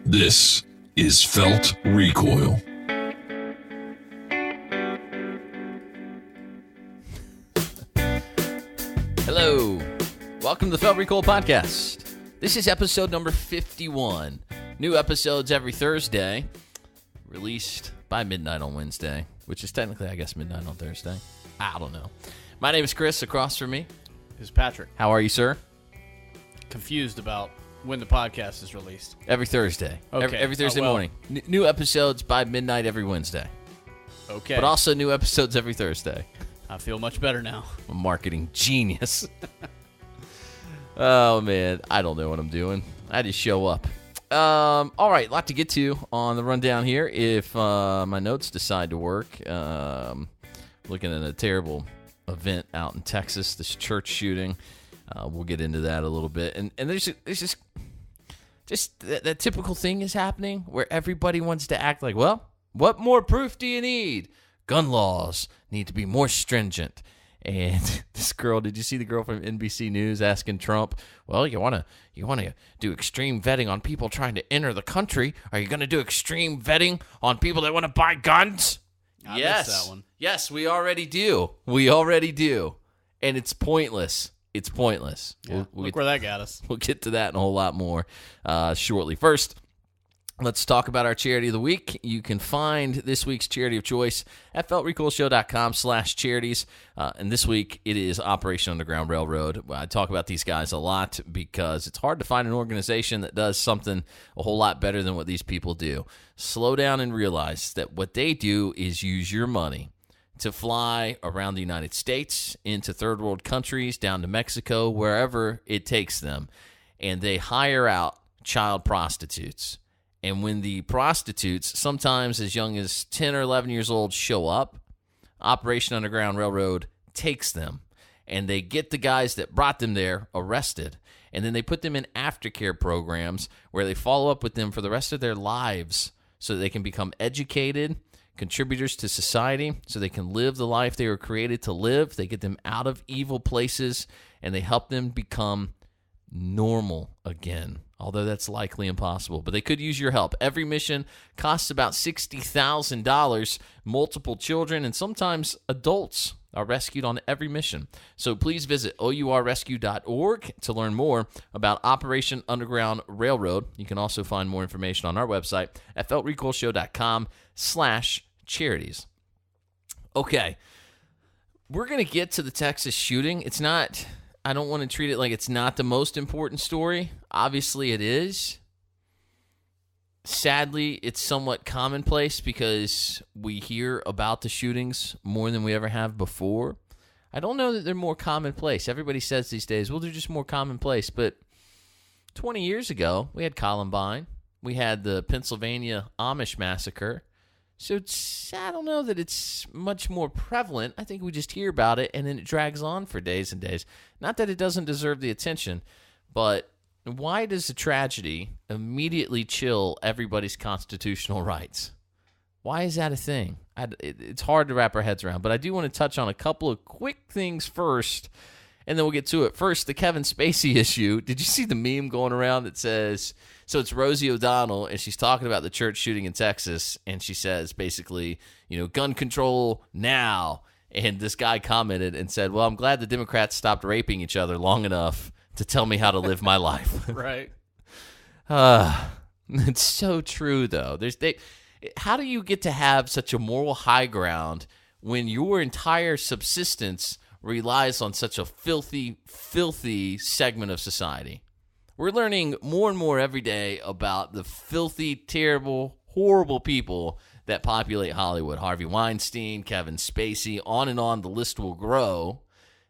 This is Felt Recoil. Hello. Welcome to the Felt Recoil Podcast. This is episode number 51. New episodes every Thursday, released by midnight on Wednesday, which is technically, I guess, midnight on Thursday. I don't know. My name is Chris. Across from me is Patrick. How are you, sir? Confused about when the podcast is released. Every Thursday. Okay. Every Thursday morning. New episodes by midnight every Wednesday. Okay. But also new episodes every Thursday. I feel much better now. I'm a marketing genius. Oh, man. I don't know what I'm doing. I just show up. All right. A lot to get to on the rundown here. If my notes decide to work, looking at a terrible event out in Texas, this church shooting. We'll get into that a little bit. And there's just that typical thing is happening where everybody wants to act like, well, what more proof do you need? Gun laws need to be more stringent. And this girl, did you see the girl from NBC News asking Trump, well, you want to do extreme vetting on people trying to enter the country? Are you going to do extreme vetting on people that want to buy guns? I missed that one. Yes, we already do. And it's pointless. It's pointless. Yeah, look where that got us. We'll get to that and a whole lot more shortly. First, let's talk about our charity of the week. You can find this week's charity of choice at feltrecoilshow.com/charities. And this week, it is Operation Underground Railroad. I talk about these guys a lot because it's hard to find an organization that does something a whole lot better than what these people do. Slow down and realize that what they do is use your money to fly around the United States, into third world countries, down to Mexico, wherever it takes them. And they hire out child prostitutes. And when the prostitutes, sometimes as young as 10 or 11 years old, show up, Operation Underground Railroad takes them. And they get the guys that brought them there arrested. And then they put them in aftercare programs where they follow up with them for the rest of their lives so that they can become educated, contributors to society, so they can live the life they were created to live. They get them out of evil places, and they help them become normal again, although that's likely impossible. But they could use your help. Every mission costs about $60,000. Multiple children and sometimes adults are rescued on every mission. So please visit OURrescue.org to learn more about Operation Underground Railroad. You can also find more information on our website at feltrecoilshow.com/charities. Okay, we're going to get to the Texas shooting. It's not, I don't want to treat it like it's not the most important story. Obviously it is. Sadly, it's somewhat commonplace because we hear about the shootings more than we ever have before. I don't know that they're more commonplace. Everybody says these days, well, they're just more commonplace. But 20 years ago, we had Columbine. We had the Pennsylvania Amish massacre. So I don't know that it's much more prevalent. I think we just hear about it, and then it drags on for days and days. Not that it doesn't deserve the attention, but why does a tragedy immediately chill everybody's constitutional rights? Why is that a thing? It's hard to wrap our heads around, but I do want to touch on a couple of quick things first, and then we'll get to it. First, the Kevin Spacey issue. Did you see the meme going around that says, so it's Rosie O'Donnell, and she's talking about the church shooting in Texas, and she says basically, gun control now. And this guy commented and said, well, I'm glad the Democrats stopped raping each other long enough to tell me how to live my life. Right. It's so true, though. How do you get to have such a moral high ground when your entire subsistence relies on such a filthy, filthy segment of society? We're learning more and more every day about the filthy, terrible, horrible people that populate Hollywood. Harvey Weinstein, Kevin Spacey, on and on, the list will grow.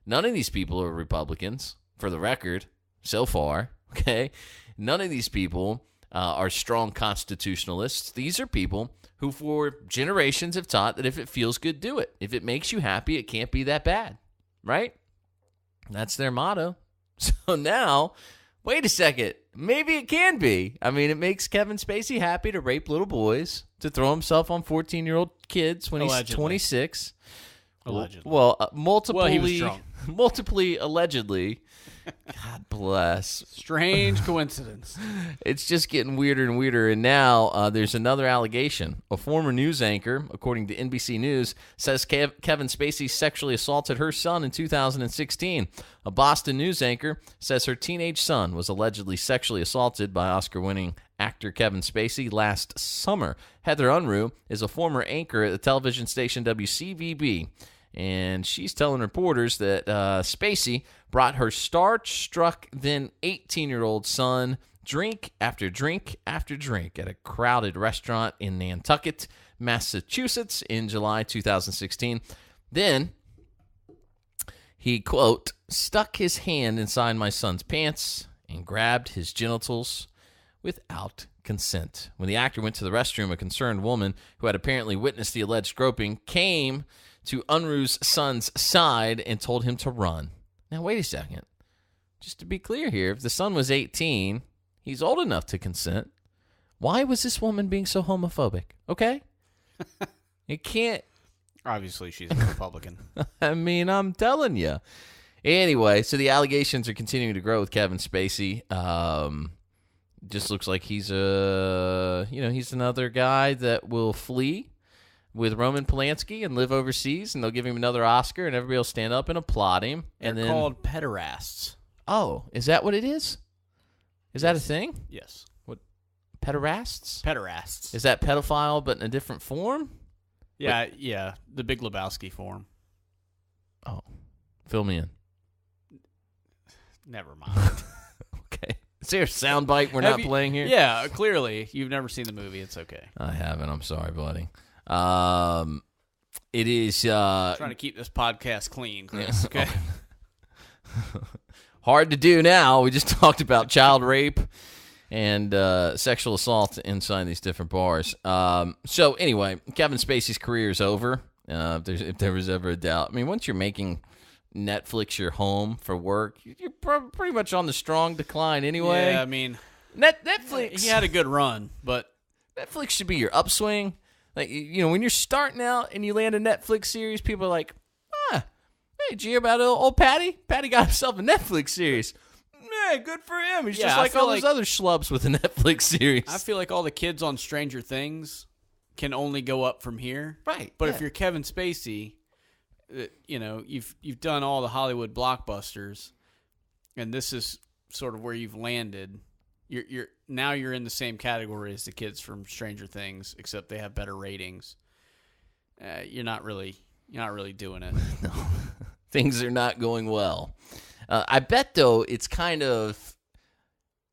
None of these people are Republicans, for the record, so far, okay? None of these people are strong constitutionalists. These are people who for generations have taught that if it feels good, do it. If it makes you happy, it can't be that bad, right? That's their motto. So now, wait a second, maybe it can be. I mean, it makes Kevin Spacey happy to rape little boys, to throw himself on 14-year-old kids when Allegedly. He's 26. Allegedly. Well, multiple. Well, he was drunk. multiply allegedly. God bless. Strange coincidence. It's just getting weirder and weirder. And now there's another allegation. A former news anchor, according to NBC News, says Kevin Spacey sexually assaulted her son in 2016. A Boston news anchor says her teenage son was allegedly sexually assaulted by Oscar-winning actor Kevin Spacey last summer. Heather Unruh is a former anchor at the television station WCVB. And she's telling reporters that Spacey brought her starstruck then 18-year-old son drink after drink after drink at a crowded restaurant in Nantucket, Massachusetts in July 2016. Then he, quote, stuck his hand inside my son's pants and grabbed his genitals without consent. When the actor went to the restroom, a concerned woman who had apparently witnessed the alleged groping came to Unruh's son's side and told him to run. Now, wait a second. Just to be clear here, if the son was 18, he's old enough to consent. Why was this woman being so homophobic? Okay? It can't. Obviously, she's a Republican. I mean, I'm telling you. Anyway, so the allegations are continuing to grow with Kevin Spacey. Just looks like he's he's another guy that will flee with Roman Polanski and live overseas, and they'll give him another Oscar, and everybody will stand up and applaud him. They're called pederasts. Oh, is that what it is? Is that a thing? Yes. What? Pederasts? Pederasts. Is that pedophile but in a different form? Yeah, yeah. The Big Lebowski form. Oh, fill me in. Never mind. Okay. Is there a soundbite we're not playing here? Yeah, clearly. You've never seen the movie. It's okay. I haven't. I'm sorry, buddy. It is trying to keep this podcast clean, Chris. Okay. Hard to do now. We just talked about child rape and sexual assault inside these different bars. So anyway, Kevin Spacey's career is over. If there was ever a doubt, I mean, once you're making Netflix your home for work, you're pretty much on the strong decline anyway. Yeah, I mean, Netflix. He had a good run, but Netflix should be your upswing. Like, you know, when you're starting out and you land a Netflix series, people are like, hey, did you hear about old Patty? Patty got himself a Netflix series. Yeah, good for him. He's just like all those other schlubs with a Netflix series. I feel like all the kids on Stranger Things can only go up from here. Right. But if you're Kevin Spacey, you know, you've done all the Hollywood blockbusters, and this is sort of where you've landed. You're in the same category as the kids from Stranger Things, except they have better ratings. You're not really doing it. No, things are not going well. I bet though it's kind of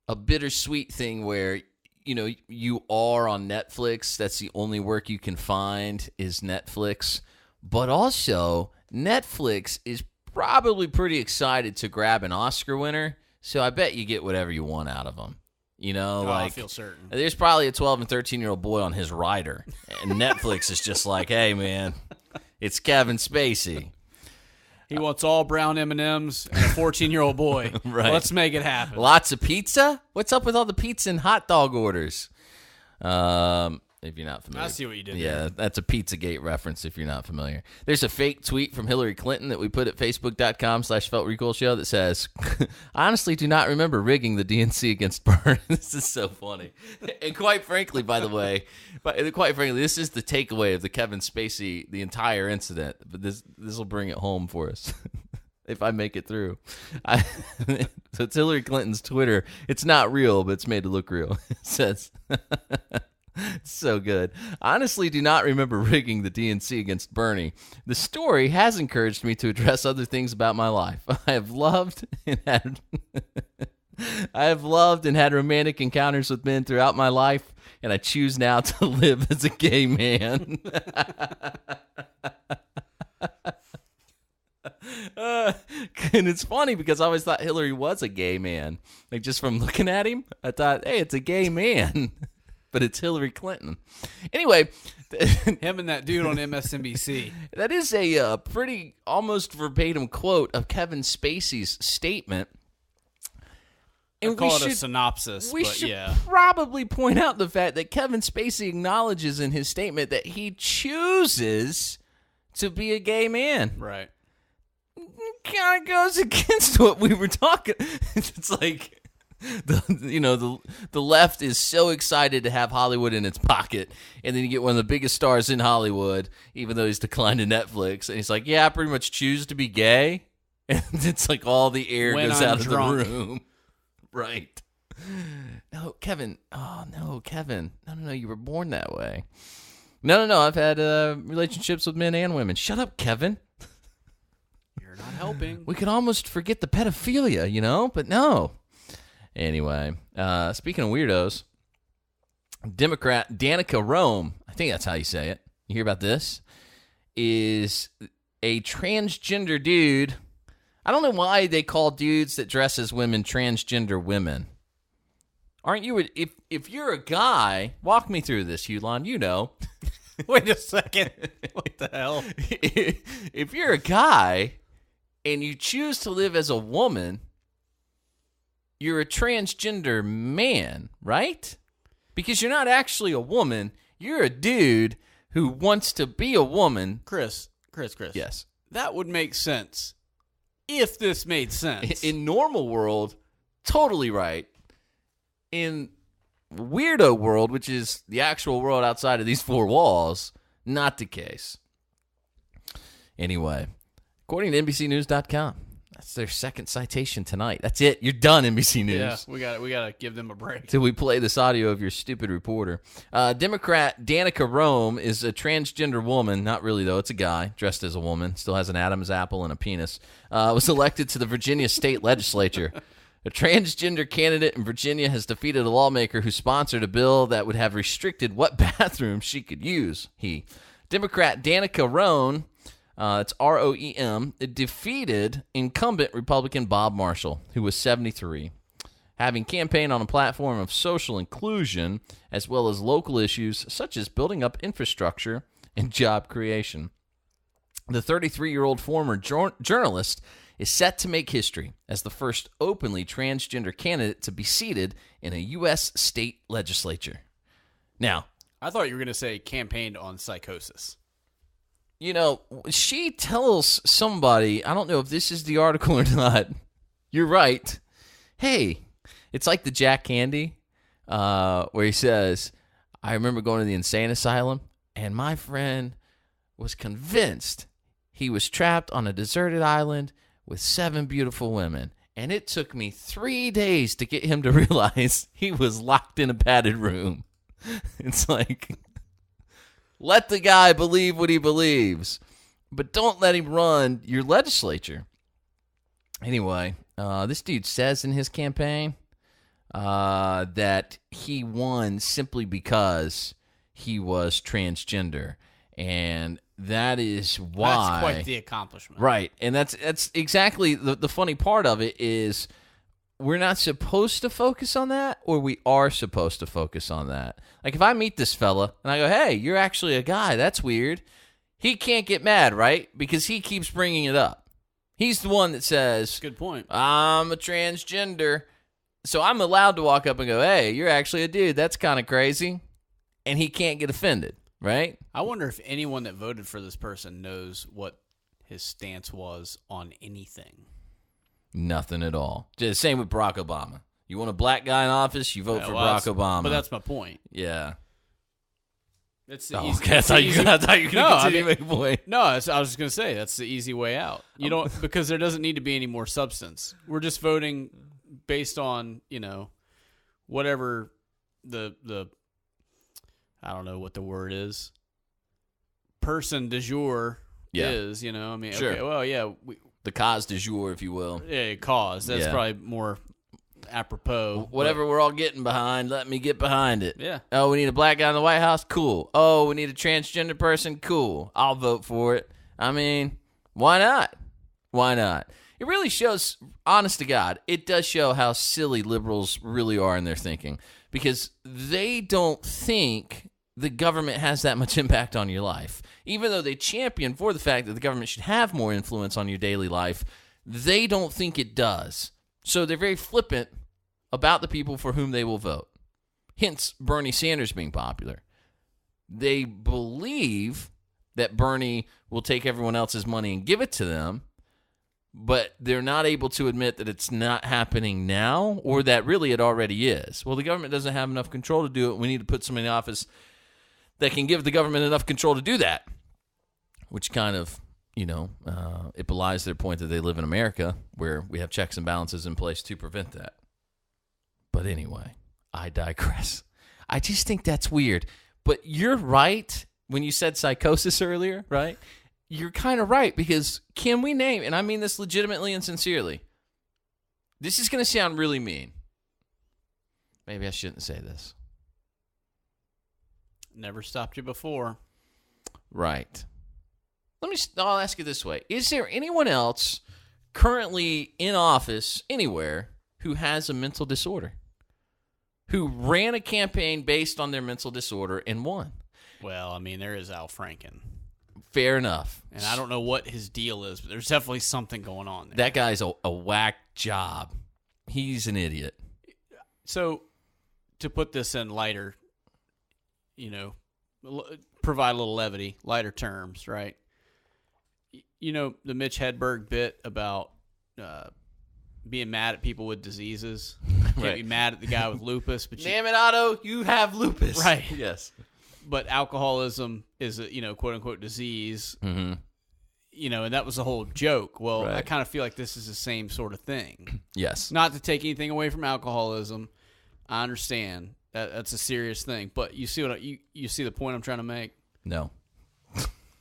a bittersweet thing where, you know, you are on Netflix. That's the only work you can find is Netflix. But also, Netflix is probably pretty excited to grab an Oscar winner. So I bet you get whatever you want out of them. You know, I feel certain. There's probably a 12 and 13-year-old boy on his rider. And Netflix is just like, hey, man, it's Kevin Spacey. He wants all brown M&Ms and a 14-year-old boy. Right. Let's make it happen. Lots of pizza? What's up with all the pizza and hot dog orders? If you're not familiar. I see what you did Yeah, there. that's a Pizzagate reference if you're not familiar. There's a fake tweet from Hillary Clinton that we put at facebook.com/FeltRecoilShow that says, I honestly do not remember rigging the DNC against Bernie. This is so funny. And quite frankly, by the way, this is the takeaway of the Kevin Spacey, the entire incident. But this will bring it home for us. If I make it through. So it's Hillary Clinton's Twitter. It's not real, but it's made to look real. It says... So good. Honestly, do not remember rigging the DNC against Bernie. The story has encouraged me to address other things about my life. I have loved and had romantic encounters with men throughout my life, and I choose now to live as a gay man. And it's funny because I always thought Hillary was a gay man. Like, just from looking at him, I thought, hey, it's a gay man. But it's Hillary Clinton. Anyway. Him and that dude on MSNBC. That is a pretty almost verbatim quote of Kevin Spacey's statement. And I call it a synopsis, we should probably point out the fact that Kevin Spacey acknowledges in his statement that he chooses to be a gay man. Right. kind of goes against what we were talking. It's like the left is so excited to have Hollywood in its pocket, and then you get one of the biggest stars in Hollywood, even though he's declined to Netflix, and he's like, "Yeah, I pretty much choose to be gay," and it's like all the air When goes I'm out of drunk. the room. Right? No, Kevin. Oh no, Kevin. No. You were born that way. No. I've had relationships with men and women. Shut up, Kevin. You're not helping. We could almost forget the pedophilia, but no. Anyway, speaking of weirdos, Democrat Danica Rome, I think that's how you say it. You hear about this? Is a transgender dude. I don't know why they call dudes that dress as women transgender women. Aren't you? If you're a guy, walk me through this, Hulon. You know. Wait a second. What the hell? If you're a guy and you choose to live as a woman, you're a transgender man, right? Because you're not actually a woman. You're a dude who wants to be a woman. Chris. Yes. That would make sense if this made sense. In normal world, totally right. In weirdo world, which is the actual world outside of these four walls, not the case. Anyway, according to NBCNews.com, that's their second citation tonight. That's it. You're done, NBC News. Yeah, we got to give them a break. Till we play this audio of your stupid reporter. Democrat Danica Rome is a transgender woman. Not really, though. It's a guy dressed as a woman. Still has an Adam's apple and a penis. Was elected to the Virginia state legislature. A transgender candidate in Virginia has defeated a lawmaker who sponsored a bill that would have restricted what bathroom she could use. Democrat Danica Rome, it's R-O-E-M, defeated incumbent Republican Bob Marshall, who was 73, having campaigned on a platform of social inclusion as well as local issues such as building up infrastructure and job creation. The 33-year-old former journalist is set to make history as the first openly transgender candidate to be seated in a U.S. state legislature. Now, I thought you were going to say campaigned on psychosis. She tells somebody, I don't know if this is the article or not, you're right. Hey, it's like the Jack Candy, where he says, I remember going to the insane asylum, and my friend was convinced he was trapped on a deserted island with 7 beautiful women. And it took me 3 days to get him to realize he was locked in a padded room. It's like, let the guy believe what he believes, but don't let him run your legislature. Anyway, this dude says in his campaign that he won simply because he was transgender. And that is why. That's quite the accomplishment. Right. And that's exactly the funny part of it is we're not supposed to focus on that, or we are supposed to focus on that. Like if I meet this fella and I go, hey, you're actually a guy, that's weird. He can't get mad, right? Because he keeps bringing it up. He's the one that says, good point. I'm a transgender. So I'm allowed to walk up and go, hey, you're actually a dude. That's kind of crazy. And he can't get offended. Right? I wonder if anyone that voted for this person knows what his stance was on anything. Nothing at all. Just same with Barack Obama. You want a black guy in office, you vote for Barack Obama. But that's my point. Yeah. It's the Okay, I thought you were going to continue making a point. No, I was just going to say that's the easy way out. You don't because there doesn't need to be any more substance. We're just voting based on whatever the I don't know what the word is. Person du jour is, Sure. Okay, well, yeah. The cause du jour, if you will. Yeah, cause. That's probably more apropos. Whatever we're all getting behind, let me get behind it. Yeah. Oh, we need a black guy in the White House? Cool. Oh, we need a transgender person? Cool. I'll vote for it. I mean, why not? Why not? It really shows, honest to God, it does show how silly liberals really are in their thinking. Because they don't think the government has that much impact on your life. Even though they champion for the fact that the government should have more influence on your daily life, they don't think it does. So they're very flippant about the people for whom they will vote. Hence, Bernie Sanders being popular. They believe that Bernie will take everyone else's money and give it to them, but they're not able to admit that it's not happening now or that really it already is. Well, the government doesn't have enough control to do it. We need to put somebody in office that can give the government enough control to do that, which kind of, it belies their point that they live in America where we have checks and balances in place to prevent that. But anyway, I digress. I just think that's weird. But you're right when you said psychosis earlier, right? You're kind of right, because can we name, and I mean this legitimately and sincerely, this is going to sound really mean. Maybe I shouldn't say this. Never stopped you before. Right. I'll ask you this way. Is there anyone else currently in office anywhere who has a mental disorder? Who ran a campaign based on their mental disorder and won? Well, I mean, there is Al Franken. Fair enough. And I don't know what his deal is, but there's definitely something going on there. That guy's a whack job. He's an idiot. So, to put this in lighter, provide a little levity, lighter terms, right? The Mitch Hedberg bit about being mad at people with diseases. Can't be mad at the guy with lupus. But damn it, Otto, you have lupus. Right. Yes. But alcoholism is a quote-unquote disease. Mm-hmm. And that was the whole joke. Well, right. I kind of feel like this is the same sort of thing. Yes. Not to take anything away from alcoholism. I understand that's a serious thing. But you see you see the point I'm trying to make? No.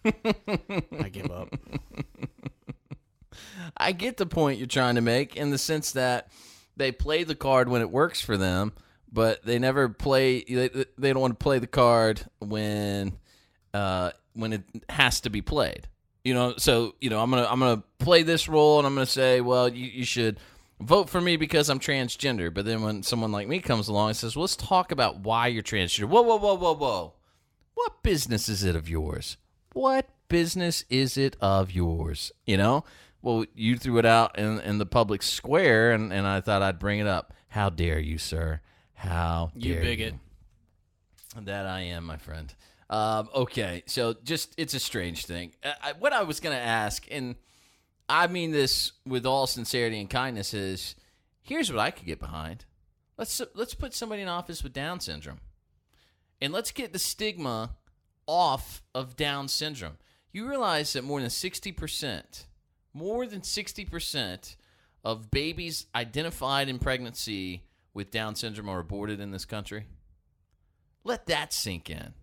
I give up. I get the point you're trying to make in the sense that they play the card when it works for them, but they never play. They don't want to play the card when it has to be played. So I'm gonna play this role, and I'm gonna say, well, you should vote for me because I'm transgender. But then when someone like me comes along and says, well, let's talk about why you're transgender. Whoa. What business is it of yours? What business is it of yours? Well, you threw it out in the public square, and I thought I'd bring it up. How dare you, sir? How dare you? You bigot. That I am, my friend. Okay, so it's a strange thing. What I was going to ask, and I mean this with all sincerity and kindness, is here's what I could get behind. Let's put somebody in office with Down syndrome, and let's get the stigma off of Down syndrome. You realize that more than 60% of babies identified in pregnancy with Down syndrome are aborted in this country? Let that sink in.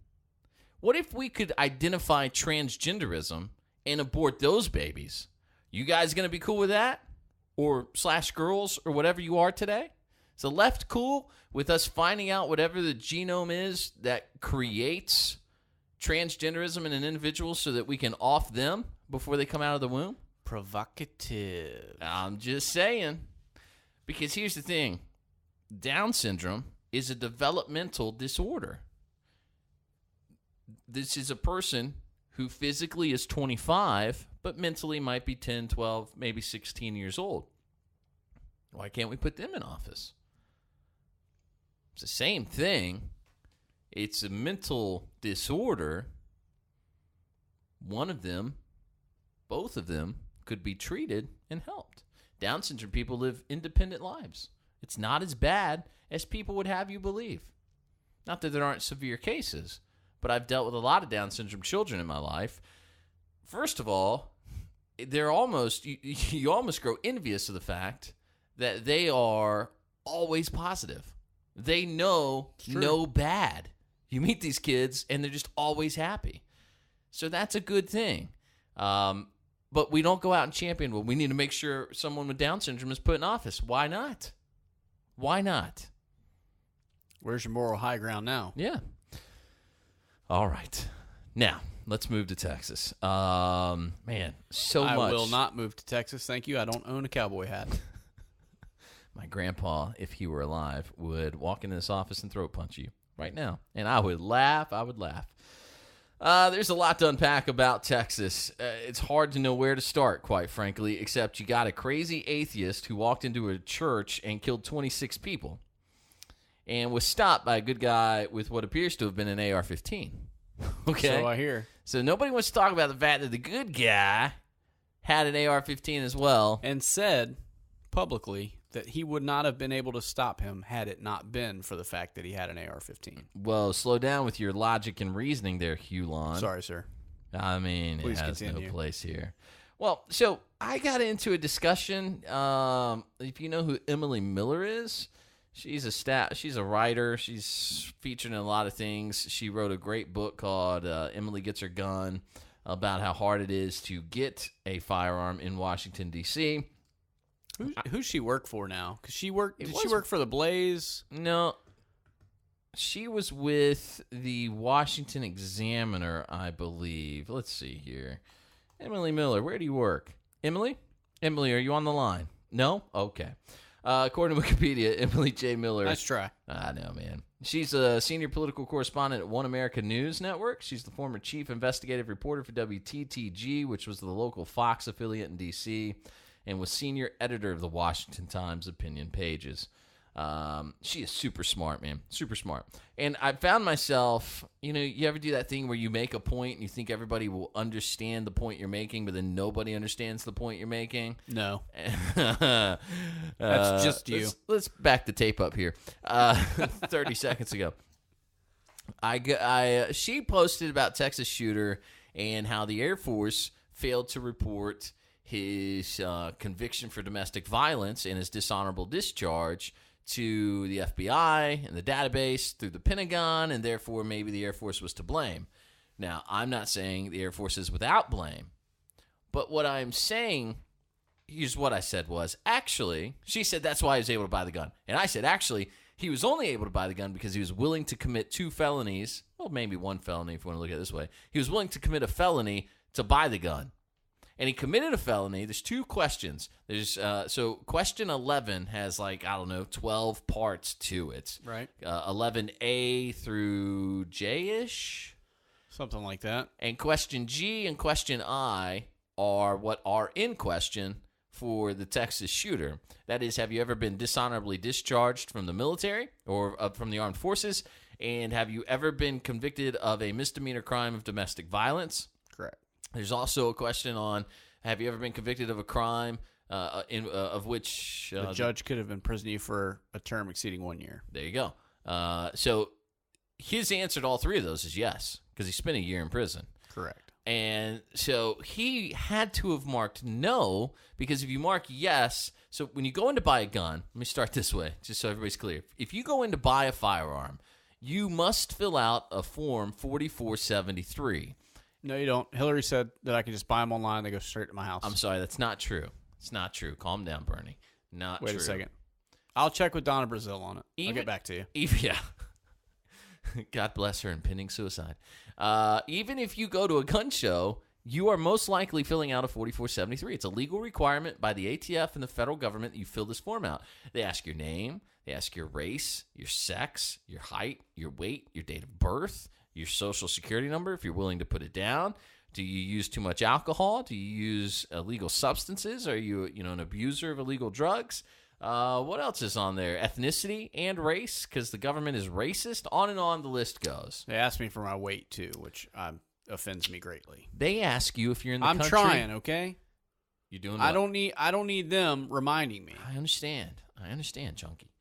What if we could identify transgenderism and abort those babies? You guys going to be cool with that? Or /girls or whatever you are today? Is the left cool with us finding out whatever the genome is that creates transgenderism in an individual so that we can off them before they come out of the womb? Provocative. I'm just saying. Because here's the thing. Down syndrome is a developmental disorder. This is a person who physically is 25, but mentally might be 10, 12, maybe 16 years old. Why can't we put them in office? It's the same thing. It's a mental disorder. One of them, both of them, could be treated and helped. Down syndrome people live independent lives. It's not as bad as people would have you believe. Not that there aren't severe cases, but I've dealt with a lot of Down syndrome children in my life. First of all, they're almost you almost grow envious of the fact that they are always positive. They know no bad. You meet these kids and they're just always happy. So that's a good thing. But we don't go out and champion, well, we need to make sure someone with Down syndrome is put in office. Why not? Why not? Where's your moral high ground now? Yeah. All right. Now, let's move to Texas. Man, so much. I will not move to Texas. Thank you. I don't own a cowboy hat. My grandpa, if he were alive, would walk into this office and throat punch you right now. And I would laugh. There's a lot to unpack about Texas. It's hard to know where to start, quite frankly, except you got a crazy atheist who walked into a church and killed 26 people and was stopped by a good guy with what appears to have been an AR-15. Okay? So I hear. So nobody wants to talk about the fact that the good guy had an AR-15 as well. And said publicly that he would not have been able to stop him had it not been for the fact that he had an AR-15. Well, slow down with your logic and reasoning there, Hulon. Sorry, sir. I mean, Please it has continue. no place here. Well, so I got into a discussion. If you know who Emily Miller is, she's a writer. She's featured in a lot of things. She wrote a great book called Emily Gets Her Gun, about how hard it is to get a firearm in Washington, D.C. Who's she work for now? Because she worked. Did she work for the Blaze? No. She was with the Washington Examiner, I believe. Let's see here. Emily Miller, where do you work? Emily? Emily, are you on the line? No? Okay. According to Wikipedia, Emily J. Miller. Nice try. I know, man. She's a senior political correspondent at One America News Network. She's the former chief investigative reporter for WTTG, which was the local Fox affiliate in D.C., and was senior editor of the Washington Times opinion pages. She is super smart, man. Super smart. And I found myself, you ever do that thing where you make a point and you think everybody will understand the point you're making, but then nobody understands the point you're making? No. That's just you. Let's back the tape up here. 30 seconds ago. She posted about Texas shooter and how the Air Force failed to report his conviction for domestic violence and his dishonorable discharge to the FBI and the database through the Pentagon, and therefore maybe the Air Force was to blame. Now, I'm not saying the Air Force is without blame, but what I'm saying, here's what I said was, actually, she said that's why he was able to buy the gun. And I said, actually, he was only able to buy the gun because he was willing to commit 2 felonies, well, maybe 1 felony if you want to look at it this way. He was willing to commit a felony to buy the gun. And he committed a felony. There's 2 questions. So question 11 has 12 parts to it. Right. 11A through J-ish. Something like that. And question G and question I are what are in question for the Texas shooter. That is, have you ever been dishonorably discharged from the military or from the armed forces? And have you ever been convicted of a misdemeanor crime of domestic violence? Correct. There's also a question on, have you ever been convicted of a crime of which the judge could have imprisoned you for a term exceeding 1 year? There you go. So his answer to all 3 of those is yes, because he spent a year in prison. Correct. And so he had to have marked no, because if you mark yes, so when you go in to buy a gun, let me start this way, just so everybody's clear. If you go in to buy a firearm, you must fill out a form 4473. No, you don't. Hillary said that I can just buy them online. They go straight to my house. I'm sorry, that's not true. It's not true. Calm down, Bernie. Not Wait true. a second. I'll check with Donna Brazil on it. I'll get back to you. Yeah. God bless her, impending suicide. Even if you go to a gun show, you are most likely filling out a 4473. It's a legal requirement by the ATF and the federal government that you fill this form out. They ask your name. They ask your race, your sex, your height, your weight, your date of birth, your social security number, if you're willing to put it down. Do you use too much alcohol? Do you use illegal substances? Are you, an abuser of illegal drugs? What else is on there? Ethnicity and race, because the government is racist. On and on the list goes. They asked me for my weight, too, which offends me greatly. They ask you if you're in the country. I'm trying, okay? You're doing what? I don't need them reminding me. I understand, Chunky.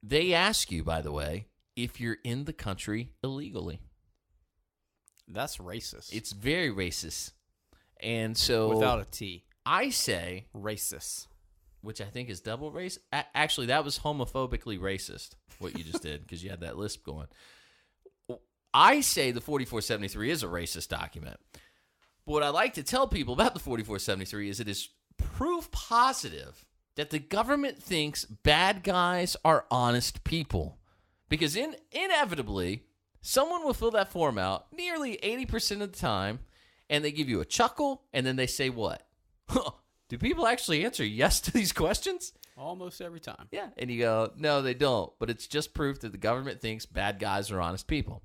They ask you, by the way, if you're in the country illegally. That's racist. It's very racist. And so... without a T. I say... racist. Which I think is double race. Actually, that was homophobically racist, what you just did, because you had that lisp going. I say the 4473 is a racist document. But what I like to tell people about the 4473 is it is proof positive that the government thinks bad guys are honest people. Because inevitably, someone will fill that form out nearly 80% of the time, and they give you a chuckle, and then they say what? Do people actually answer yes to these questions? Almost every time. Yeah, and you go, no, they don't. But it's just proof that the government thinks bad guys are honest people.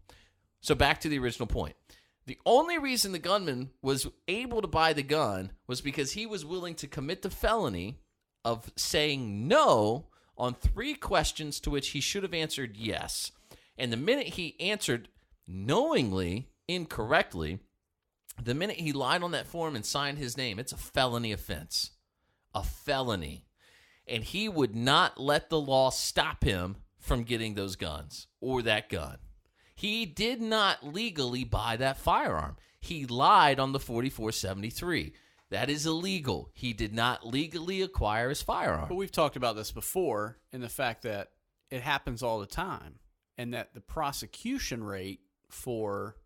So back to the original point. The only reason the gunman was able to buy the gun was because he was willing to commit the felony of saying no on 3 questions to which he should have answered yes. And the minute he answered knowingly, incorrectly, The minute he lied on that form and signed his name, it's a felony offense. A felony. And he would not let the law stop him from getting those guns or that gun. He did not legally buy that firearm. He lied on the 4473. That is illegal. He did not legally acquire his firearm. But we've talked about this before, in the fact that it happens all the time, and that the prosecution rate for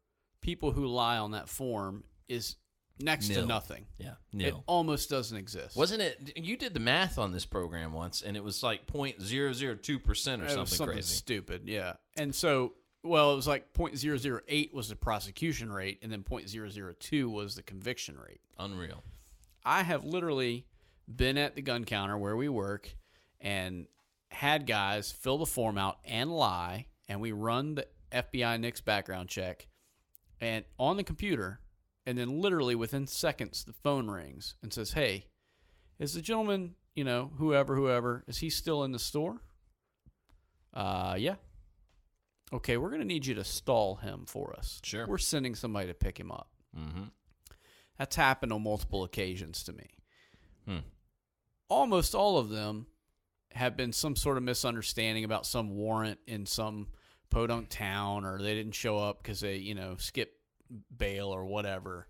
people who lie on that form is next Nil. to nothing. Yeah, It nil. almost doesn't exist. Wasn't it? You did the math on this program once, and it was like 0.002% or something something crazy. stupid, yeah. And so, well, it was like 0.008 was the prosecution rate, and then 0.002 was the conviction rate. Unreal. I have literally been at the gun counter where we work and had guys fill the form out and lie, and we run the FBI NICS background check, and on the computer, and then literally within seconds, the phone rings and says, "Hey, is the gentleman, whoever, is he still in the store?" Yeah. Okay, we're going to need you to stall him for us. Sure. We're sending somebody to pick him up. Mm-hmm. That's happened on multiple occasions to me. Hmm. Almost all of them have been some sort of misunderstanding about some warrant in some podunk town, or they didn't show up because they, skipped bail or whatever.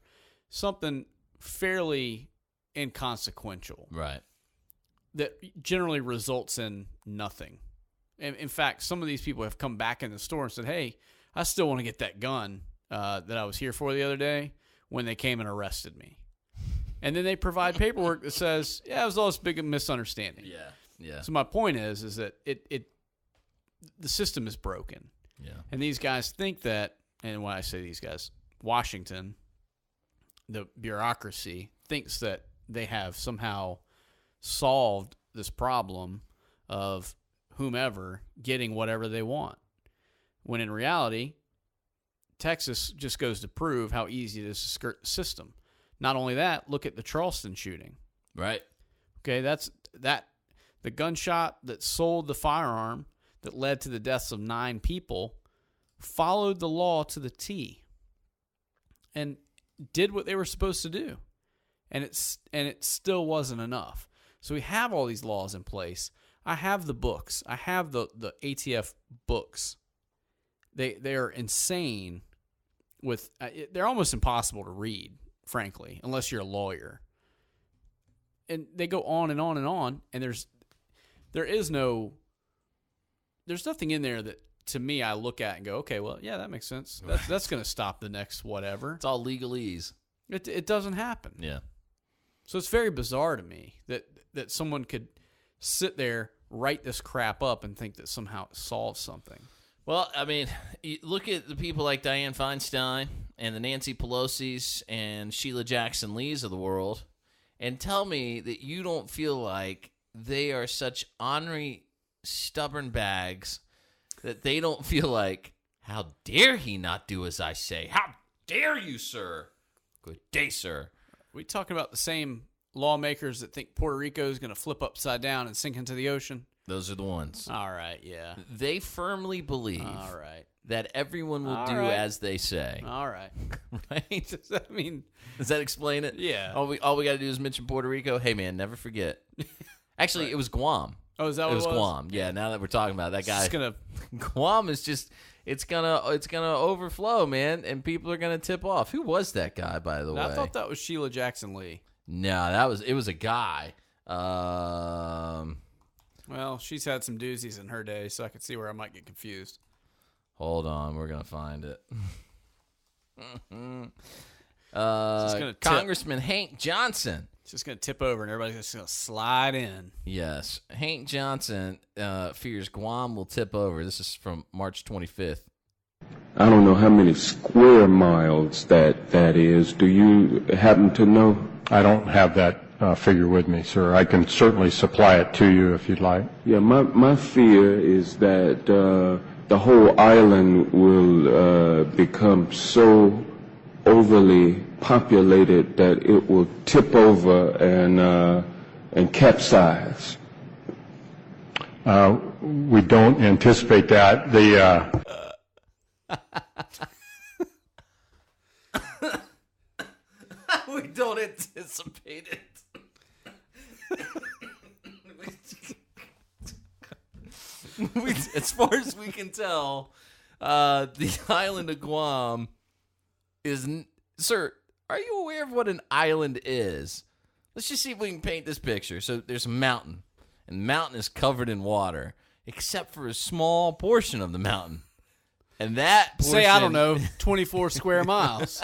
Something fairly inconsequential. Right. That generally results in nothing. And in fact, some of these people have come back in the store and said, "Hey, I still want to get that gun that I was here for the other day," when they came and arrested me. And then they provide paperwork that says, "Yeah, it was all this big misunderstanding." Yeah. So my point is that the system is broken. Yeah. And these guys think that, and when I say these guys, Washington, the bureaucracy, thinks that they have somehow solved this problem of whomever getting whatever they want. When in reality, Texas just goes to prove how easy it is to skirt the system. Not only that, look at the Charleston shooting. Right. Okay, the gunshot that sold the firearm that led to the deaths of 9 people followed the law to the T and did what they were supposed to do. And it still wasn't enough. So we have all these laws in place. I have the books. I have the ATF books. They are insane. They're almost impossible to read, frankly, unless you're a lawyer. And they go on and on and on, and there's nothing in there that, to me, I look at and go, okay, well, yeah, that makes sense. That's going to stop the next whatever. It's all legalese. It doesn't happen. Yeah. So it's very bizarre to me that someone could sit there, write this crap up, and think that somehow it solves something. Well, I mean, you look at the people like Dianne Feinstein and the Nancy Pelosi's and Sheila Jackson Lees of the world, and tell me that you don't feel like they are such ornery, stubborn bags that they don't feel like, "How dare he not do as I say? How dare you, sir? Good day, sir." We talking about the same lawmakers that think Puerto Rico is going to flip upside down and sink into the ocean? Those are the ones. All right, yeah. They firmly believe All right. that everyone will All do right. as they say. All right. Right? Does that mean? Does that explain it? Yeah. All we got to do is mention Puerto Rico. Hey, man, never forget. Actually, Right. It was Guam. Oh, is that what It was Guam. Yeah, now that we're talking about it, that guy. It's gonna. Guam is just it's gonna overflow, man, and people are gonna tip off. Who was that guy, by the way? I thought that was Sheila Jackson Lee. No, it was a guy. Well, she's had some doozies in her day, so I could see where I might get confused. Hold on, we're gonna find it. gonna tip. Congressman Hank Johnson. It's just going to tip over, and everybody's just going to slide in. Yes, Hank Johnson fears Guam will tip over. This is from March 25th. I don't know how many square miles that is. Do you happen to know? I don't have that figure with me, sir. I can certainly supply it to you if you'd like. Yeah, my fear is that the whole island will become so overly populated that it will tip over and capsize. We don't anticipate that. don't anticipate it. As far as we can tell, the island of Guam is... Sir, are you aware of what an island is? Let's just see if we can paint this picture. So there's a mountain, and the mountain is covered in water, except for a small portion of the mountain. And that portion... Say, I don't know, 24 square miles.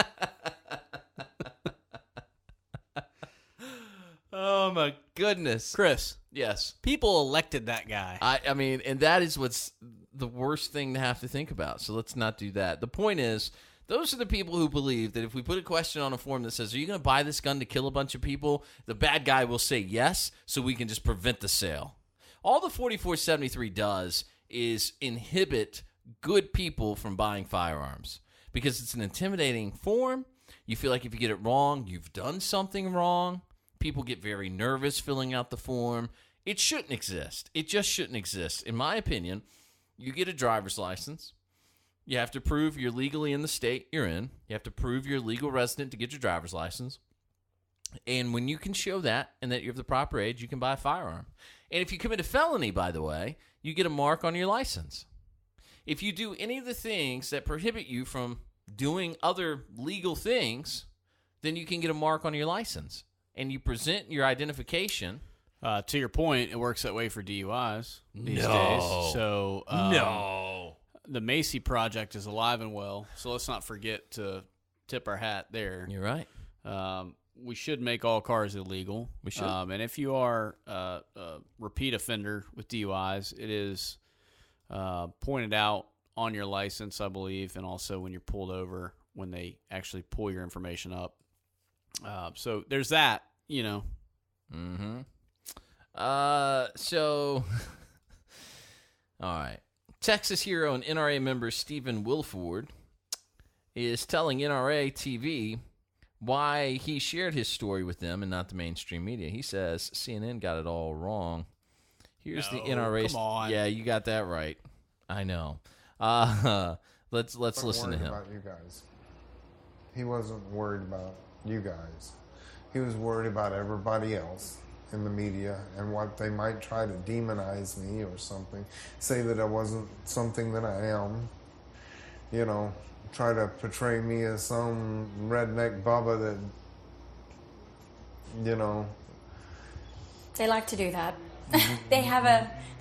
Oh, my goodness. Chris, Yes. people elected that guy. I mean, and that is what's the worst thing to have to think about. So let's not do that. The point is, those are the people who believe that if we put a question on a form that says, are you going to buy this gun to kill a bunch of people? The bad guy will say yes, so we can just prevent the sale. All the 4473 does is inhibit good people from buying firearms because it's an intimidating form. You feel like if you get it wrong, you've done something wrong. People get very nervous filling out the form. It shouldn't exist. It just shouldn't exist. In my opinion, you get a driver's license. You have to prove you're legally in the state you're in. You have to prove you're a legal resident to get your driver's license. And when you can show that and that you're of the proper age, you can buy a firearm. And if you commit a felony, by the way, you get a mark on your license. If you do any of the things that prohibit you from doing other legal things, then you can get a mark on your license. And you present your identification. To your point, it works that way for DUIs these No. days. So No. the Macy Project is alive and well. So let's not forget to tip our hat there. You're right. We should make all cars illegal. We should. And if you are a repeat offender with DUIs, it is pointed out on your license, I believe, and also when you're pulled over when they actually pull your information up. So there's that, you know. Mm-hmm. All right. Texas hero and NRA member Stephen Wilford is telling NRA TV why he shared his story with them and not the mainstream media. He says CNN got it all wrong. Here's the NRA. Come on. Yeah, you got that right. I know. Let's listen to him. About you guys. He wasn't worried about you guys. He was worried about everybody else in the media and what they might try to demonize me or something, say that I wasn't something that I am, you know, try to portray me as some redneck bubba that, you know. They like to do that. They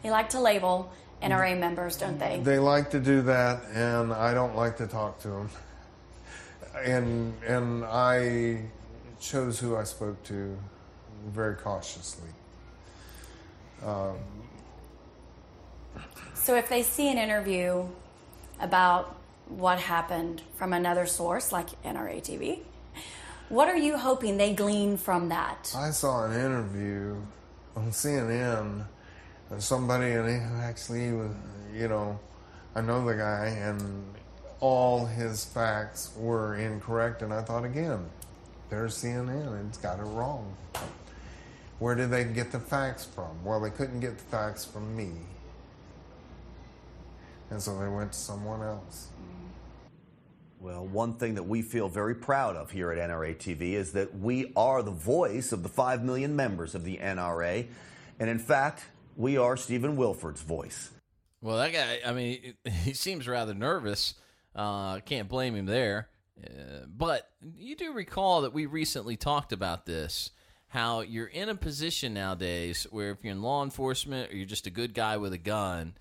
like to label NRA members, don't they? They like to do that, and I don't like to talk to them. And I chose who I spoke to very cautiously. So if they see an interview about what happened from another source, like NRA TV, what are you hoping they glean from that? I saw an interview on CNN of somebody, and he actually was, you know, I know the guy, and all his facts were incorrect, and I thought, again, there's CNN, it's got it wrong. Where did they get the facts from? Well, they couldn't get the facts from me. And so they went to someone else. Well, one thing that we feel very proud of here at NRA TV is that we are the voice of the 5 million members of the NRA. And in fact, we are Stephen Wilford's voice. Well, that guy, I mean, he seems rather nervous. Can't blame him there. But you do recall that we recently talked about this, how you're in a position nowadays where if you're in law enforcement or you're just a good guy with a gun,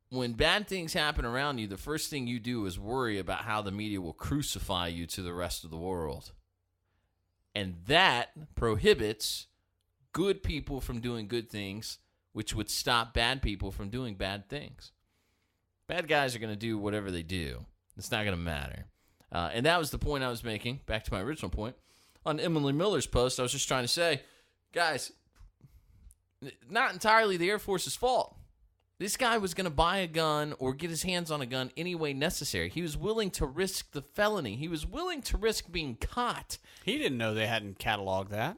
when bad things happen around you, the first thing you do is worry about how the media will crucify you to the rest of the world. And that prohibits good people from doing good things, which would stop bad people from doing bad things. Bad guys are going to do whatever they do. It's not going to matter. And that was the point I was making, back to my original point. On Emily Miller's post, I was just trying to say, guys, not entirely the Air Force's fault. This guy was going to buy a gun or get his hands on a gun any way necessary. He was willing to risk the felony. He was willing to risk being caught. He didn't know they hadn't cataloged that.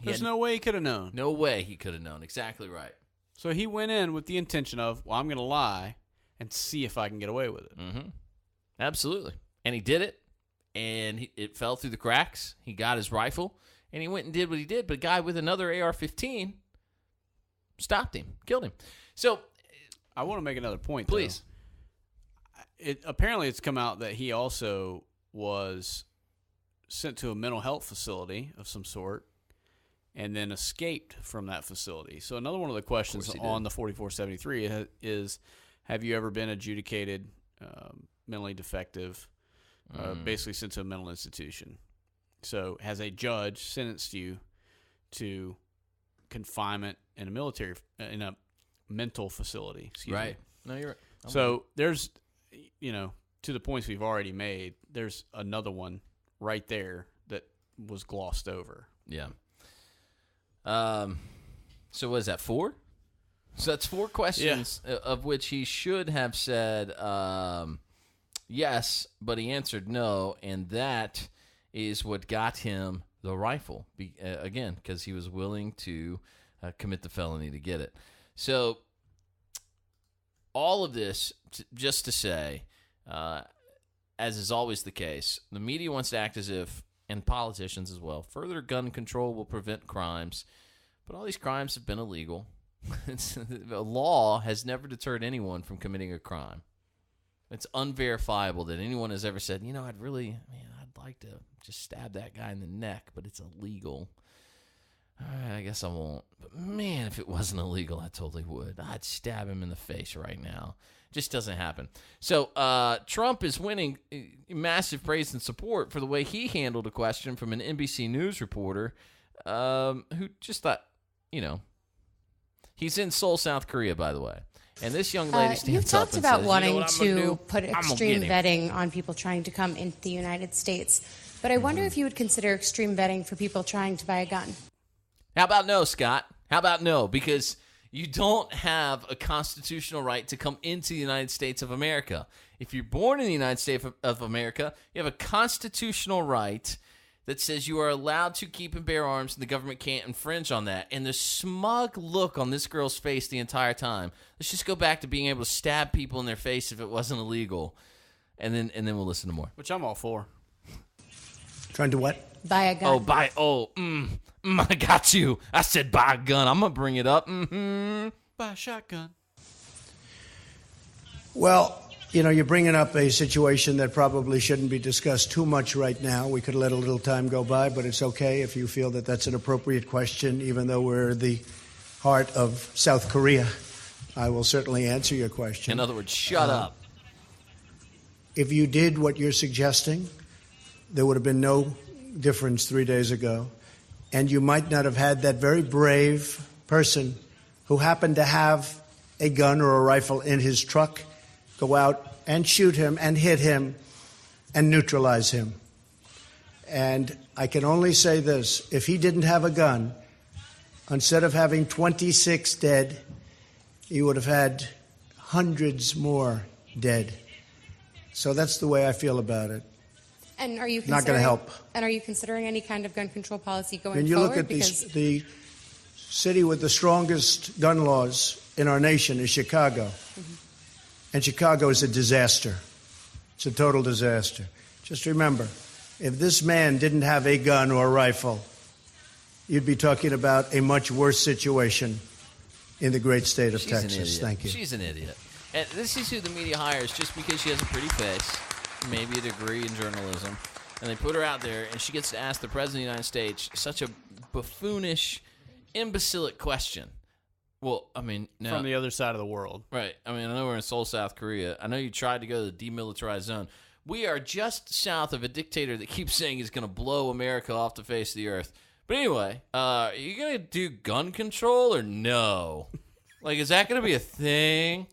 There's no way he could have known. No way he could have known. Exactly right. So he went in with the intention of, well, I'm going to lie and see if I can get away with it. Mm-hmm. Absolutely. And he did it, and it fell through the cracks. He got his rifle, and he went and did what he did. But a guy with another AR-15 stopped him, killed him. So I want to make another point, please. Apparently it's come out that he also was sent to a mental health facility of some sort and then escaped from that facility. So another one of the questions on the 4473 is, have you ever been adjudicated mentally defective, basically sent to a mental institution? So has a judge sentenced you to confinement in a mental facility? Right. No, you're right. So there's, to the points we've already made, there's another one right there that was glossed over. Yeah. So what is that, 4? So that's 4 questions, of which he should have said yes, but he answered no, and that is what got him the rifle, again, because he was willing to commit the felony to get it. So all of this, just to say, as is always the case, the media wants to act as if, and politicians as well, further gun control will prevent crimes, but all these crimes have been illegal. The law has never deterred anyone from committing a crime. It's unverifiable that anyone has ever said, I'd like to just stab that guy in the neck, but it's illegal. All right, I guess I won't. But man, if it wasn't illegal, I totally would. I'd stab him in the face right now. Just doesn't happen. So Trump is winning massive praise and support for the way he handled a question from an NBC News reporter who just thought, he's in Seoul, South Korea, by the way. And this young lady stands You've up talked and about says, wanting what I'm gonna to do? put I'm gonna extreme get him. vetting on people trying to come into the United States. But I wonder if you would consider extreme vetting for people trying to buy a gun. How about no, Scott? How about no? Because you don't have a constitutional right to come into the United States of America. If you're born in the United States of America, you have a constitutional right that says you are allowed to keep and bear arms, and the government can't infringe on that. And the smug look on this girl's face the entire time. Let's just go back to being able to stab people in their face if it wasn't illegal, and then we'll listen to more. Which I'm all for. Trying to what? Buy a gun. I got you. I said buy a gun. I'm going to bring it up. Buy a shotgun. Well, you're bringing up a situation that probably shouldn't be discussed too much right now. We could let a little time go by, but it's okay if you feel that that's an appropriate question, even though we're the heart of South Korea. I will certainly answer your question. In other words, shut up. If you did what you're suggesting, there would have been no difference 3 days ago, and you might not have had that very brave person who happened to have a gun or a rifle in his truck go out and shoot him and hit him and neutralize him. And I can only say this, if he didn't have a gun, instead of having 26 dead, he would have had hundreds more dead. So that's the way I feel about it. And are you not going to help? And are you considering any kind of gun control policy going when you forward? look at the city with the strongest gun laws in our nation is Chicago. Mm-hmm. And Chicago is a disaster. It's a total disaster. Just remember, if this man didn't have a gun or a rifle, you'd be talking about a much worse situation in the great state of Texas. Thank you. She's an idiot. And this is who the media hires just because she has a pretty face, maybe a degree in journalism, and they put her out there, and she gets to ask the President of the United States such a buffoonish, imbecilic question. Well, I mean, now, from the other side of the world. Right. I mean, I know we're in Seoul, South Korea. I know you tried to go to the demilitarized zone. We are just south of a dictator that keeps saying he's going to blow America off the face of the earth. But anyway, are you going to do gun control or no? Like, is that going to be a thing?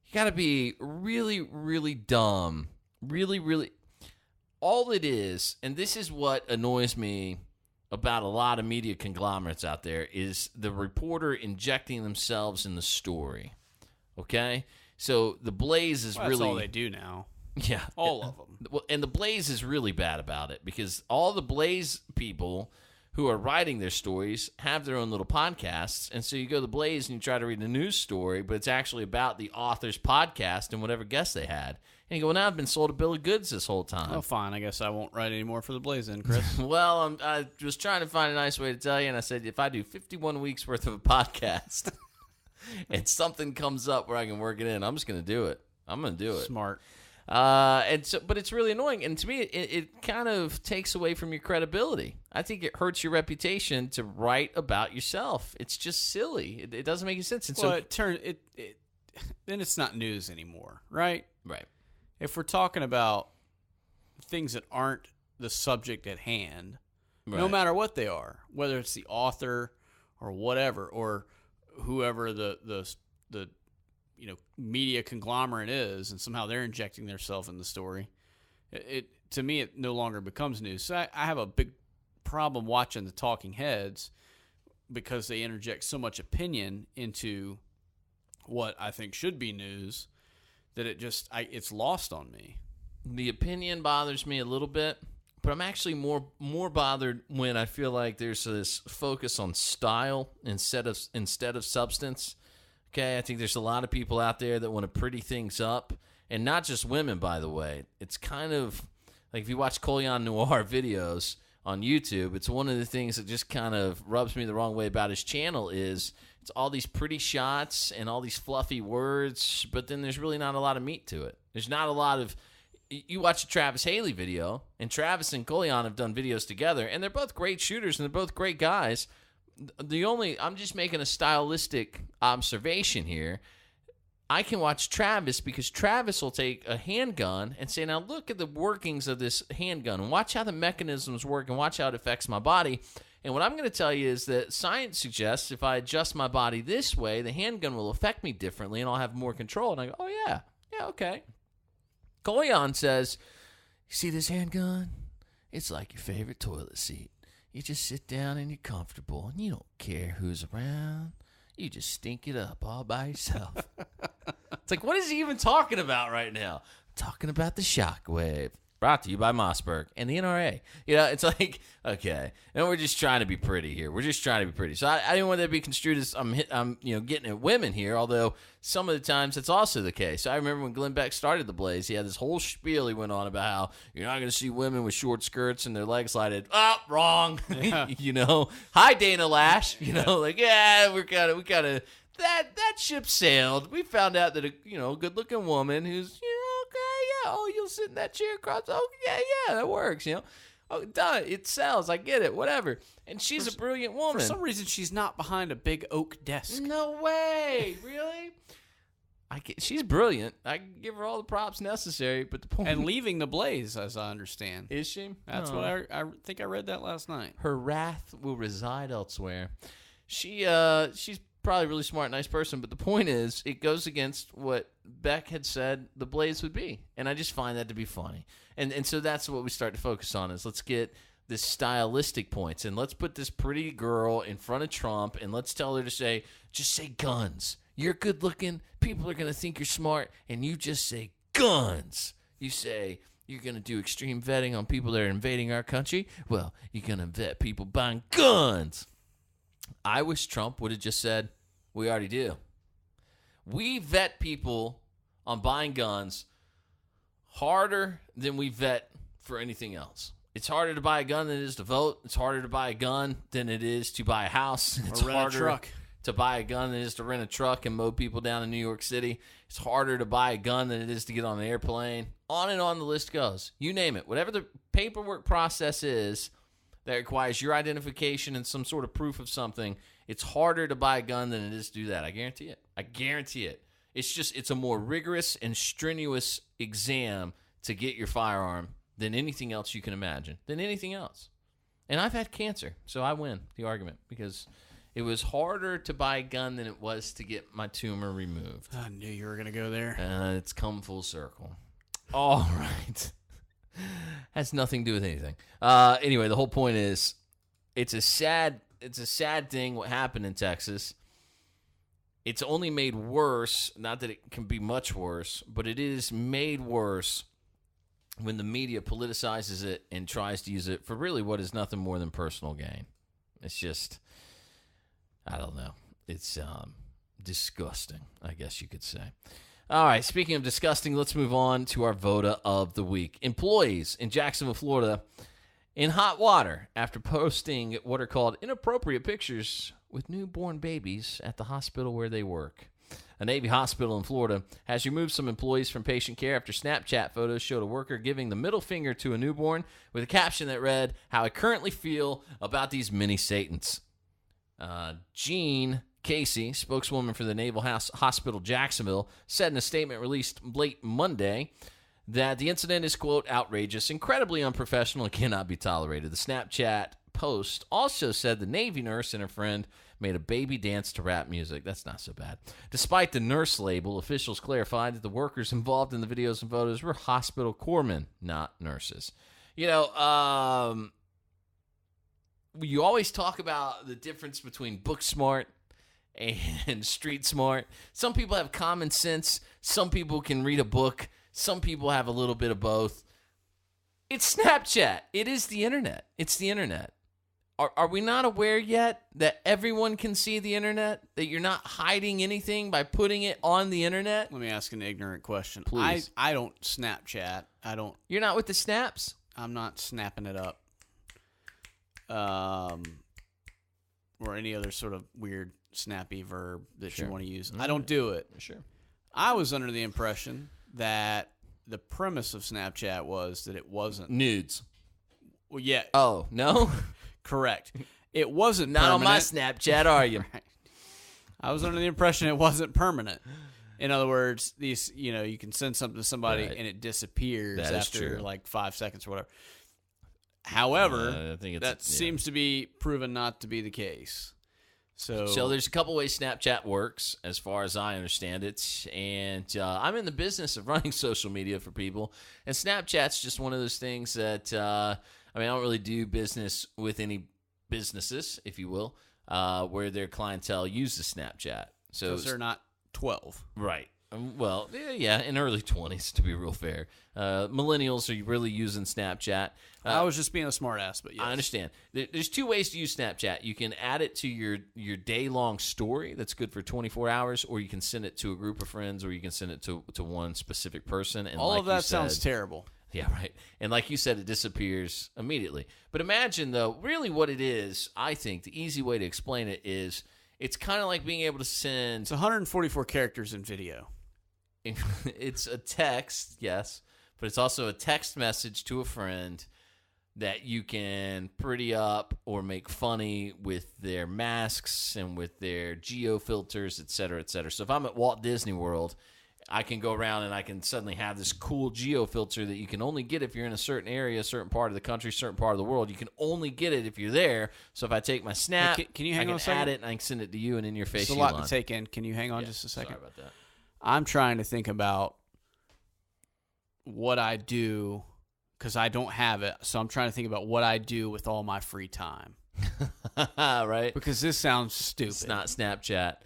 You got to be really, really dumb. Really, really. All it is, and this is what annoys me about a lot of media conglomerates out there, is the reporter injecting themselves in the story. Okay? So the Blaze is that's really... all they do now. Yeah. All of them. Well, and the Blaze is really bad about it because all the Blaze people who are writing their stories have their own little podcasts. And so you go to Blaze and you try to read a news story, but it's actually about the author's podcast and whatever guest they had. And you go, well, now I've been sold a bill of goods this whole time. Oh, fine. I guess I won't write any more for the Blaze then, Chris. Well, I was trying to find a nice way to tell you, and I said, if I do 51 weeks worth of a podcast and something comes up where I can work it in, I'm just going to do it. I'm going to do it. Smart. But it's really annoying, and to me, it kind of takes away from your credibility. I think it hurts your reputation to write about yourself. It's just silly. It doesn't make any sense. And well, then it's not news anymore, right? Right. If we're talking about things that aren't the subject at hand, no matter what they are, whether it's the author or whatever, or whoever the media conglomerate is, and somehow they're injecting themselves in the story, to me it no longer becomes news. So I have a big problem watching the talking heads because they interject so much opinion into what I think should be news that it's lost on me. The opinion bothers me a little bit, but I'm actually more bothered when I feel like there's this focus on style instead of substance. Okay, I think there's a lot of people out there that want to pretty things up, and not just women, by the way. It's kind of like if you watch Collion Noir videos on YouTube, it's one of the things that just kind of rubs me the wrong way about his channel is it's all these pretty shots and all these fluffy words, but then there's really not a lot of meat to it. There's not a lot of... You watch a Travis Haley video, and Travis and Collion have done videos together, and they're both great shooters, and they're both great guys. I'm just making a stylistic observation here. I can watch Travis because Travis will take a handgun and say, now look at the workings of this handgun and watch how the mechanisms work and watch how it affects my body. And what I'm going to tell you is that science suggests if I adjust my body this way, the handgun will affect me differently and I'll have more control. And I go, oh, yeah, okay. Collion says, you see this handgun? It's like your favorite toilet seat. You just sit down and you're comfortable and you don't care who's around. You just stink it up all by yourself. It's like, what is he even talking about right now? Talking about the shockwave. Brought to you by Mossberg and the NRA. You know, it's like, okay. And we're just trying to be pretty here. We're just trying to be pretty. So I didn't want that to be construed as I'm getting at women here, although some of the times it's also the case. I remember when Glenn Beck started The Blaze, he had this whole spiel he went on about how you're not going to see women with short skirts and their legs slided. Oh, wrong. Yeah. Hi, Dana Lash. We kind of, that ship sailed. We found out that a good-looking woman who's, oh, you'll sit in that chair across. Oh, yeah, that works, Oh, duh, it sells. I get it, whatever. And she's a brilliant woman. For some reason, she's not behind a big oak desk. No way. Really? She's brilliant. I can give her all the props necessary, but the point... And leaving the Blaze, as I understand. Is she? That's what I think I read that last night. Her wrath will reside elsewhere. She's probably a really smart, nice person, but the point is, it goes against what Beck had said the Blaze would be, and I just find that to be funny. And so that's what we start to focus on is let's get this stylistic points, and let's put this pretty girl in front of Trump, and let's tell her to just say guns. You're good looking, people are going to think you're smart, and you just say guns. You say you're going to do extreme vetting on people that are invading our country. Well, you're going to vet people buying guns. I wish Trump would have just said, we already do. We vet people on buying guns harder than we vet for anything else. It's harder to buy a gun than it is to vote. It's harder to buy a gun than it is to buy a house. It's or rent harder a truck. To buy a gun than it is to rent a truck and mow people down in New York City. It's harder to buy a gun than it is to get on an airplane. On and on the list goes. You name it. Whatever the paperwork process is that requires your identification and some sort of proof of something, it's harder to buy a gun than it is to do that. I guarantee it. I guarantee it. It's a more rigorous and strenuous exam to get your firearm than anything else you can imagine, than anything else. And I've had cancer, so I win the argument because it was harder to buy a gun than it was to get my tumor removed. I knew you were going to go there. It's come full circle. All right. Has nothing to do with anything. Anyway, the whole point is it's a sad thing what happened in Texas. It's only made worse, not that it can be much worse, but it is made worse when the media politicizes it and tries to use it for really what is nothing more than personal gain. It's just, I don't know. It's disgusting, I guess you could say. All right, speaking of disgusting, let's move on to our Voda of the week. Employees in Jacksonville, Florida, in hot water after posting what are called inappropriate pictures with newborn babies at the hospital where they work. A Navy hospital in Florida has removed some employees from patient care after Snapchat photos showed a worker giving the middle finger to a newborn with a caption that read, "How I currently feel about these mini Satans." Jean Casey, spokeswoman for the Naval Hospital Jacksonville, said in a statement released late Monday that the incident is, quote, outrageous, incredibly unprofessional, and cannot be tolerated. The Snapchat post also said the Navy nurse and her friend made a baby dance to rap music. That's not so bad. Despite the nurse label, officials clarified that the workers involved in the videos and photos were hospital corpsmen, not nurses. You know, you always talk about the difference between book smart and street smart. Some people have common sense. Some people can read a book. Some people have a little bit of both. It's Snapchat. It is the internet. It's the internet. Are we not aware yet that everyone can see the internet? That you're not hiding anything by putting it on the internet? Let me ask an ignorant question. Please. I don't Snapchat. You're not with the snaps? I'm not snapping it up. Or any other sort of weird snappy verb that you want to use. I don't do it. Sure. I was under the impression that the premise of Snapchat was that it wasn't nudes. Well, yeah. Oh, no? Correct. It wasn't not permanent. on my Snapchat, are you? Right. I was under the impression it wasn't permanent. In other words, these, you can send something to somebody and it disappears after like 5 seconds or whatever. However, I think that seems to be proven not to be the case. So there's a couple ways Snapchat works, as far as I understand it. And I'm in the business of running social media for people. And Snapchat's just one of those things that, I don't really do business with any businesses, if you will, where their clientele uses Snapchat. So they're not 12. Right. Well, yeah, in early 20s, to be real fair. Millennials are really using Snapchat. I was just being a smart ass, but yes. I understand. There's two ways to use Snapchat. You can add it to your day-long story that's good for 24 hours, or you can send it to a group of friends, or you can send it to one specific person. And all of that sounds terrible. Yeah, right. And like you said, it disappears immediately. But imagine, though, really what it is, I think, the easy way to explain it is it's kind of like being able to send... It's 144 characters in video. It's a text, yes, but it's also a text message to a friend that you can pretty up or make funny with their masks and with their geo filters, et cetera, et cetera. So if I'm at Walt Disney World, I can go around and I can suddenly have this cool geo filter that you can only get if you're in a certain area, a certain part of the country, certain part of the world. You can only get it if you're there. So if I take my snap, can you hang on a second? Add it and I can send it to you and in your face. It's a lot to take in. Can you hang on just a second? Sorry about that. I'm trying to think about what I do because I don't have it. So I'm trying to think about what I do with all my free time. Right? Because this sounds stupid. It's not Snapchat.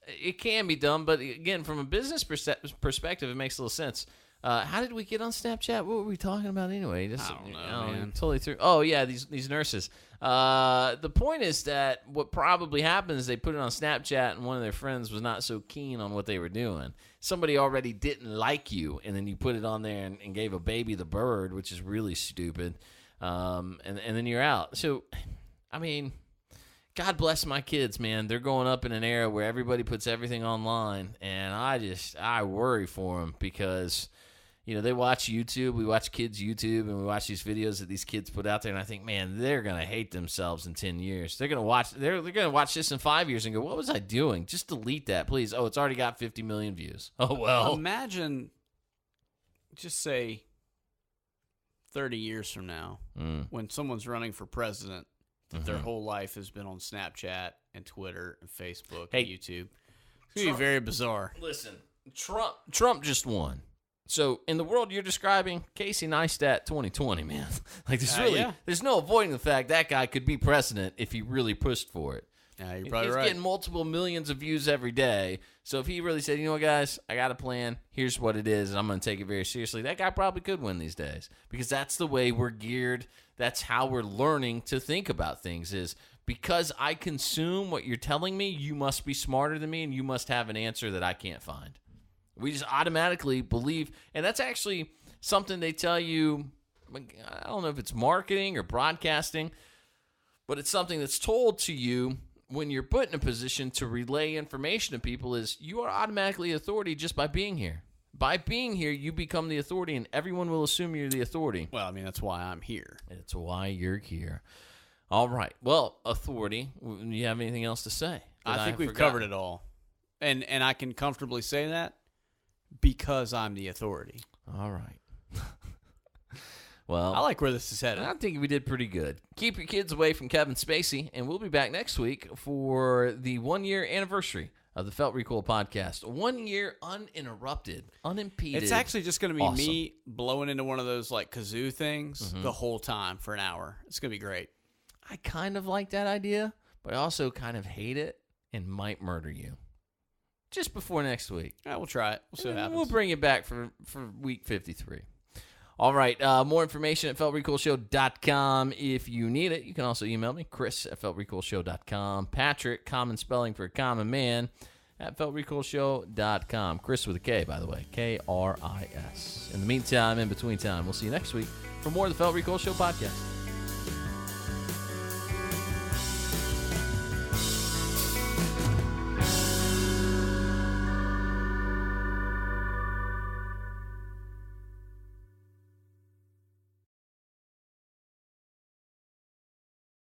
It can be done, but again, from a business perspective, it makes a little sense. How did we get on Snapchat? What were we talking about anyway? I don't know, man. Totally through. Oh yeah, these nurses. The point is that what probably happened is they put it on Snapchat, and one of their friends was not so keen on what they were doing. Somebody already didn't like you, and then you put it on there and gave a baby the bird, which is really stupid. And then you're out. So, God bless my kids, man. They're growing up in an era where everybody puts everything online, and I worry for them because, they watch YouTube. We watch kids' YouTube, and we watch these videos that these kids put out there, and I think, man, they're gonna hate themselves in 10 years. They're gonna watch this in 5 years and go, "What was I doing? Just delete that, please." Oh, it's already got 50 million views. Oh well. Imagine, just say, 30 years from now, when someone's running for president. Their whole life has been on Snapchat and Twitter and Facebook and YouTube. It's going to be very bizarre. Listen, Trump just won. So in the world you're describing, Casey Neistat 2020, man. There's no avoiding the fact that guy could be president if he really pushed for it. Yeah, you're probably He's right. getting multiple millions of views every day. So if he really said, you know what, guys, I got a plan. Here's what it is, and I'm going to take it very seriously, that guy probably could win these days because that's the way we're geared. That's how we're learning to think about things is because I consume what you're telling me, you must be smarter than me, and you must have an answer that I can't find. We just automatically believe, and that's actually something they tell you, I don't know if it's marketing or broadcasting, but it's something that's told to you when you're put in a position to relay information to people is you are automatically authority just by being here. By being here, you become the authority, and everyone will assume you're the authority. Well, I mean, that's why I'm here. It's why you're here. All right. Well, authority, do you have anything else to say? I think we've covered it all. And I can comfortably say that because I'm the authority. All right. Well, I like where this is headed. I think we did pretty good. Keep your kids away from Kevin Spacey, and we'll be back next week for the 1-year anniversary of the Felt Recoil podcast. 1 year uninterrupted, unimpeded. It's actually just going to be awesome. me blowing into one of those like kazoo things the whole time for an hour. It's going to be great. I kind of like that idea, but I also kind of hate it and might murder you. Just before next week. All right, we'll try it. We'll see what happens. We'll bring it back for week 53. All right, more information at feltrecoilshow.com if you need it. You can also email me, Chris at feltrecoilshow.com. Patrick, common spelling for a common man, at feltrecoilshow.com. Chris with a K, by the way, K-R-I-S. In the meantime, in between time, we'll see you next week for more of the Felt Recoil Show podcast.